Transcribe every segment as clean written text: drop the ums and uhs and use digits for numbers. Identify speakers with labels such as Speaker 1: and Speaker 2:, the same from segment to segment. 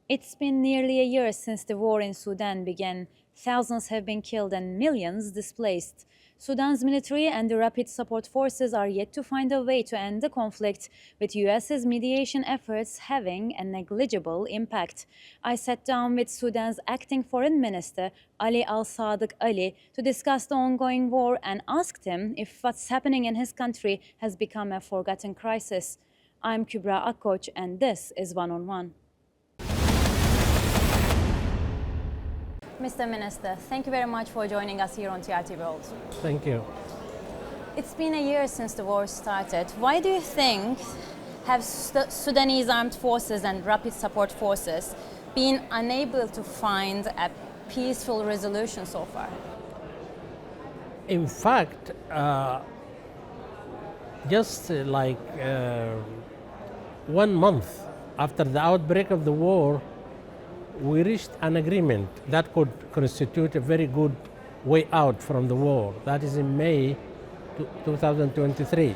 Speaker 1: It's been nearly a year since the war in Sudan began. Thousands have been killed and millions displaced. Sudan's military and the rapid support forces are yet to find a way to end the conflict, with US's mediation efforts having a negligible impact. I sat down with Sudan's acting foreign minister, Ali al-Sadiq Ali, to discuss the ongoing war and asked him if what's happening in his country has become a forgotten crisis. I'm Kübra Akkoç and this is One on One. Mr. Minister, thank you very much for joining us here on TRT World.
Speaker 2: Thank you.
Speaker 1: It's been a year since the war started. Why do you think have Sudanese armed forces and rapid support forces been unable to find a peaceful resolution so far?
Speaker 2: In fact, just like 1 month after the outbreak of the war, we reached an agreement that could constitute a very good way out from the war. That is in May 2023.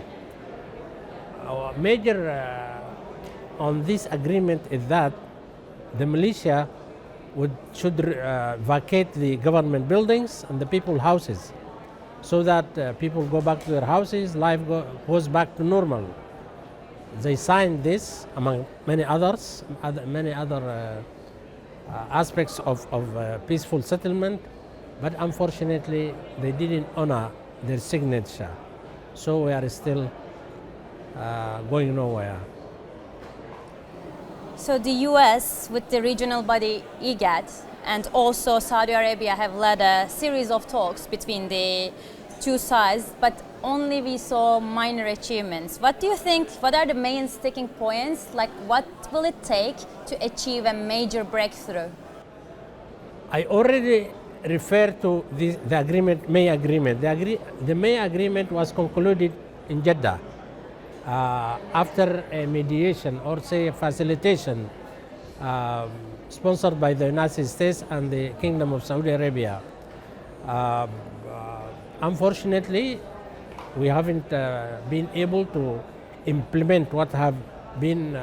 Speaker 2: Our major on this agreement is that the militia should vacate the government buildings and the people's houses so that people go back to their houses, life goes back to normal. They signed this, among many others, many other aspects of peaceful settlement, but unfortunately they didn't honor their signature. So we are still going nowhere.
Speaker 1: So the US, with the regional body IGAD, and also Saudi Arabia have led a series of talks between the two sides, but only we saw minor achievements. What do you think, what are the main sticking points? Like, what will it take to achieve a major breakthrough?
Speaker 2: I already referred to the agreement, May agreement. The May agreement was concluded in Jeddah after a mediation, or say a facilitation, sponsored by the United States and the Kingdom of Saudi Arabia. Unfortunately, we haven't been able to implement what have been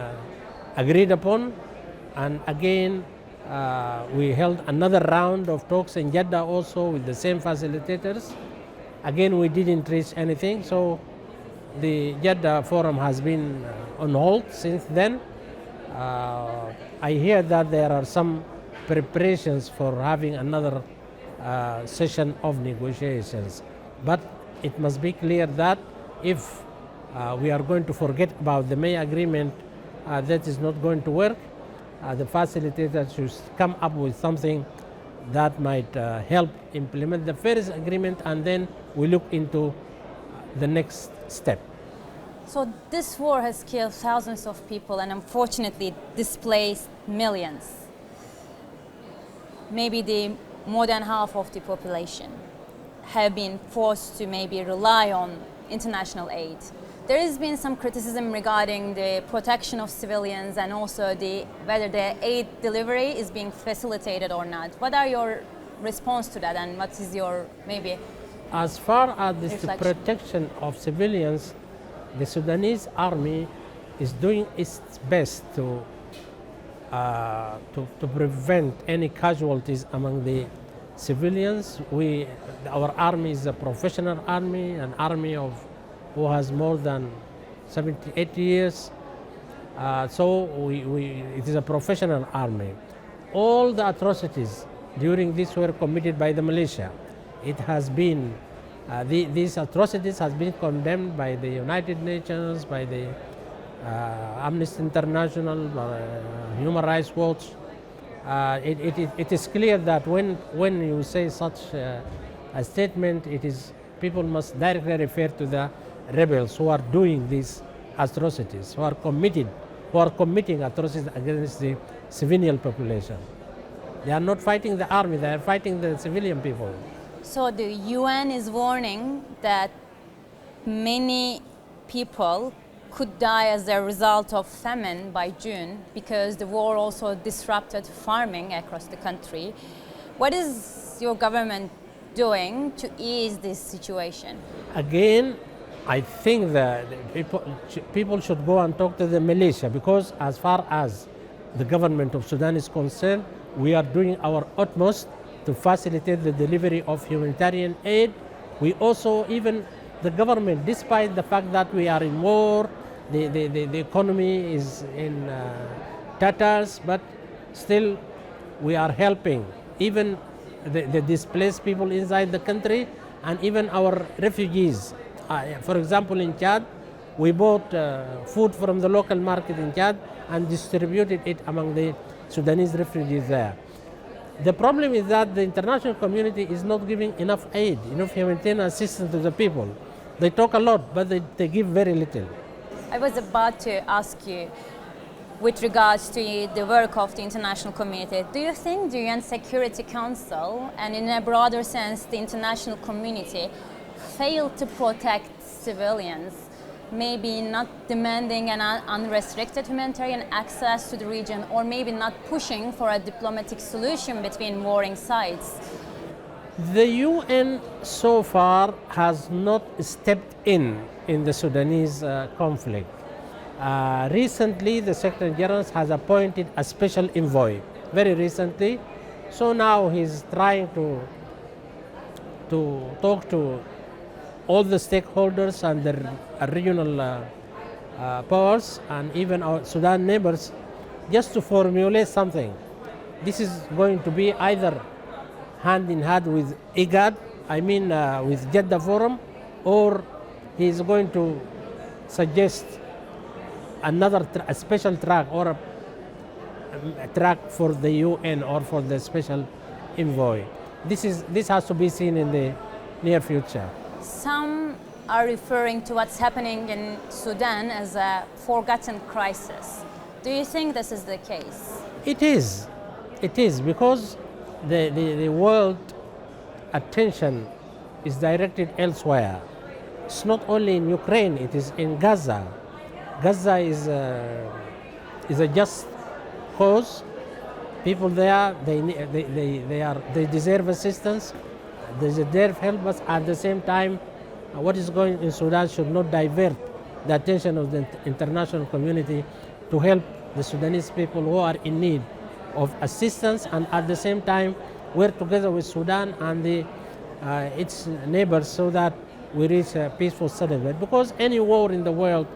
Speaker 2: agreed upon, and again we held another round of talks in Jeddah also with the same facilitators. Again, we didn't reach anything, so the Jeddah forum has been on hold since then. I hear that there are some preparations for having another session of negotiations, but it must be clear that if we are going to forget about the May agreement, that is not going to work. The facilitators should come up with something that might help implement the first agreement, and then we look into the next step.
Speaker 1: So this war has killed thousands of people and unfortunately displaced millions. Maybe more than half of the population have been forced to maybe rely on international aid. There has been some criticism regarding the protection of civilians and also whether the aid delivery is being facilitated or not. What are your response to that, and what is your maybe
Speaker 2: as far as the
Speaker 1: reflection?
Speaker 2: protection of civilians, the Sudanese army is doing its best to prevent any casualties among the civilians. Our army is a professional army, an army who has more than 70, 80 years. So it is a professional army. All the atrocities during this were committed by the militia. It has been, these atrocities has been condemned by the United Nations, by the Amnesty International, Human Rights Watch. It is clear that when you say such a statement, people must directly refer to the rebels who are doing these atrocities, who are committing atrocities against the civilian population. They are not fighting the army, they are fighting the civilian people.
Speaker 1: So the UN is warning that many people could die as a result of famine by June because the war also disrupted farming across the country. What is your government doing to ease this situation?
Speaker 2: Again, I think that people should go and talk to the militia, because as far as the government of Sudan is concerned, we are doing our utmost to facilitate the delivery of humanitarian aid. We also, even the government, despite the fact that we are in war, the economy is in tatters, but still we are helping even the displaced people inside the country and even our refugees. For example, in Chad, we bought food from the local market in Chad and distributed it among the Sudanese refugees there. The problem is that the international community is not giving enough aid, enough humanitarian assistance to the people. They talk a lot, but they give very little.
Speaker 1: I was about to ask you, with regards to the work of the international community, do you think the UN Security Council, and in a broader sense the international community, failed to protect civilians, maybe not demanding an unrestricted humanitarian access to the region, or maybe not pushing for a diplomatic solution between warring sides?
Speaker 2: The UN so far has not stepped in the Sudanese conflict. Recently, the Secretary General has appointed a special envoy, very recently. So now he's trying to talk to all the stakeholders and the regional powers and even our Sudan neighbors just to formulate something. This is going to be either hand in hand with IGAD, with Jeddah Forum, or he's going to suggest a special track or a track for the UN or for the special envoy. This has to be seen in the near future.
Speaker 1: Some are referring to what's happening in Sudan as a forgotten crisis. Do you think this is the case?
Speaker 2: It is. It is, because the world attention is directed elsewhere. It's not only in Ukraine, it is in Gaza. Gaza is a just cause. People there, they deserve assistance. They deserve help, but at the same time, what is going in Sudan should not divert the attention of the international community to help the Sudanese people who are in need of assistance, and at the same time work together with Sudan and its neighbors so that we reach a peaceful settlement. Because any war in the world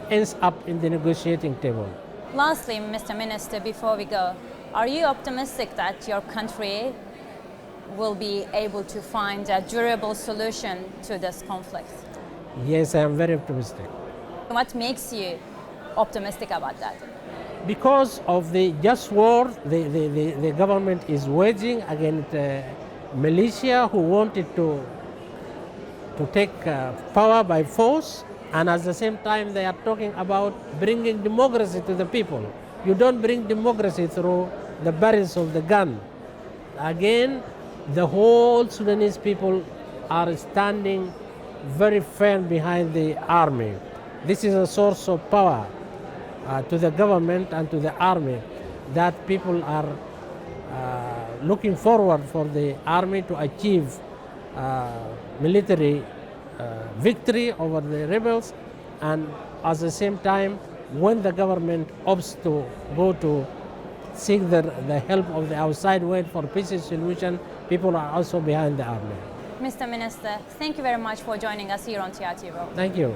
Speaker 2: ends up in the negotiating table.
Speaker 1: Lastly, Mr. Minister, before we go, are you optimistic that your country will be able to find a durable solution to this conflict?
Speaker 2: Yes, I am very optimistic.
Speaker 1: What makes you optimistic about that?
Speaker 2: Because of the just war the government is waging against militia who wanted to take power by force, and at the same time they are talking about bringing democracy to the people. You don't bring democracy through the barrels of the gun. Again, the whole Sudanese people are standing very firm behind the army. This is a source of power to the government and to the army, that people are looking forward for the army to achieve military victory over the rebels, and at the same time, when the government opts to go to seek the help of the outside world for peace solution, people are also behind the army.
Speaker 1: Mr. Minister, thank you very much for joining us here on TRT Road.
Speaker 2: Thank you.